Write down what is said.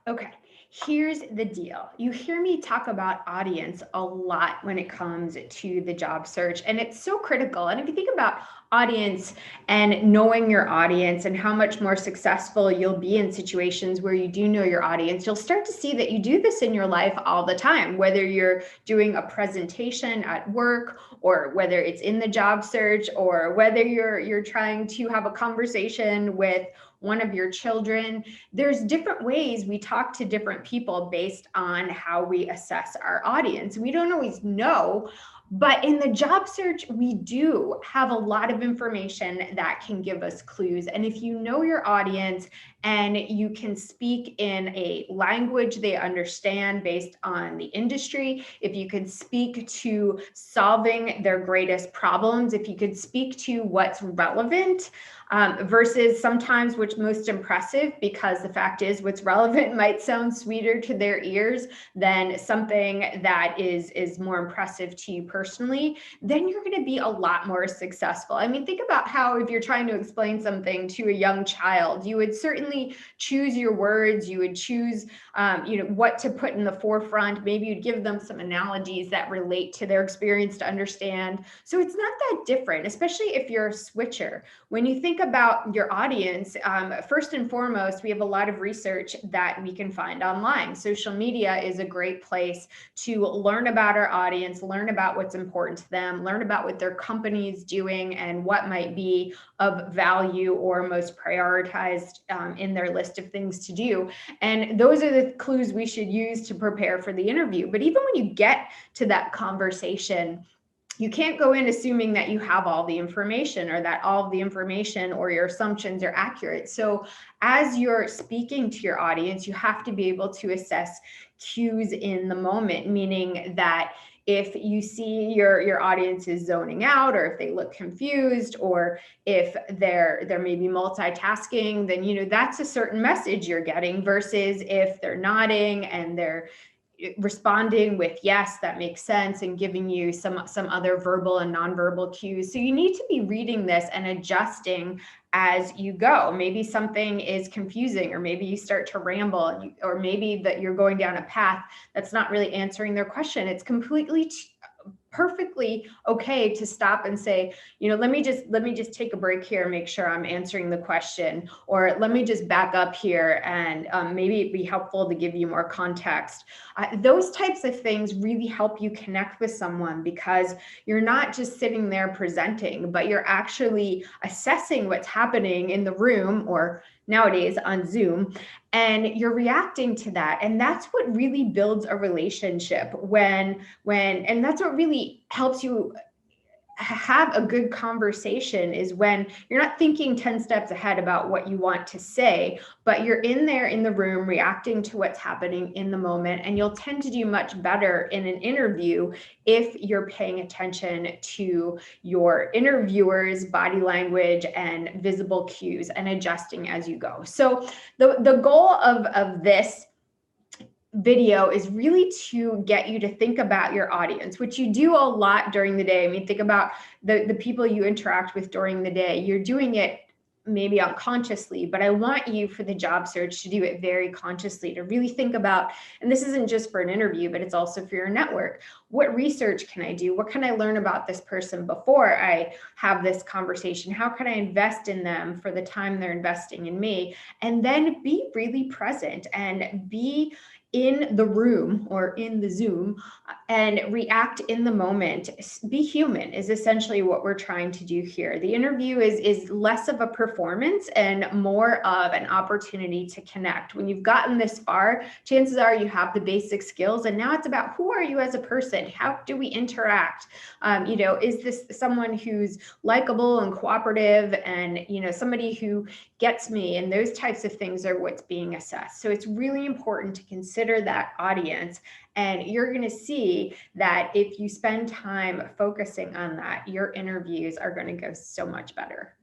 Okay, here's the deal. You hear me talk about audience a lot when it comes to the job search, and it's so critical. And if you think about audience and knowing your audience and how much more successful you'll be in situations where you do know your audience, you'll start to see that you do this in your life all the time, whether you're doing a presentation at work or whether it's in the job search or whether you're trying to have a conversation with one of your children. There's different ways we talk to different people based on how we assess our audience. We don't always know, but in the job search, we do have a lot of information that can give us clues. And if you know your audience and you can speak in a language they understand based on the industry, if you could speak to solving their greatest problems, if you could speak to what's relevant, versus sometimes which most impressive, because the fact is what's relevant might sound sweeter to their ears than something that is more impressive to you personally, then you're going to be a lot more successful. I mean, think about how if you're trying to explain something to a young child, you would certainly choose your words, you would choose what to put in the forefront. Maybe you'd give them some analogies that relate to their experience to understand. So it's not that different, especially if you're a switcher. When you think about your audience, first and foremost, we have a lot of research that we can find online. Social media is a great place to learn about our audience, learn about what's important to them, learn about what their company is doing and what might be of value or most prioritized in their list of things to do. And those are the clues we should use to prepare for the interview. But even when you get to that conversation, you can't go in assuming that you have all the information or that all of the information or your assumptions are accurate. So as you're speaking to your audience, you have to be able to assess cues in the moment, meaning that if you see your audience is zoning out, or if they look confused, or if they're maybe multitasking, then that's a certain message you're getting, versus if they're nodding and they're responding with yes, that makes sense, and giving you some other verbal and nonverbal cues. So you need to be reading this and adjusting as you go. Maybe something is confusing, or maybe you start to ramble, or maybe that you're going down a path that's not really answering their question. It's completely perfectly okay to stop and say, let me just take a break here and make sure I'm answering the question, or let me just back up here and maybe it'd be helpful to give you more context. Those types of things really help you connect with someone, because you're not just sitting there presenting, but you're actually assessing what's happening in the room, or nowadays on Zoom, and you're reacting to that. And that's what really builds a relationship and that's what really helps you have a good conversation, is when you're not thinking 10 steps ahead about what you want to say, but you're in there in the room reacting to what's happening in the moment. And you'll tend to do much better in an interview if you're paying attention to your interviewer's body language and visible cues and adjusting as you go. So the goal of this video is really to get you to think about your audience, which you do a lot during the day. I mean, think about the people you interact with during the day. You're doing it maybe unconsciously, but I want you for the job search to do it very consciously, to really think about, and this isn't just for an interview, but it's also for your network. What research can I do? What can I learn about this person before I have this conversation? How can I invest in them for the time they're investing in me? And then be really present and be in the room or in the Zoom and react in the moment. Be human is essentially what we're trying to do here. The interview is less of a performance and more of an opportunity to connect. When you've gotten this far, chances are you have the basic skills, and now it's about who are you as a person? How do we interact? Is this someone who's likable and cooperative, and somebody who gets me? And those types of things are what's being assessed. So it's really important to consider that audience, and you're going to see that if you spend time focusing on that, your interviews are going to go so much better.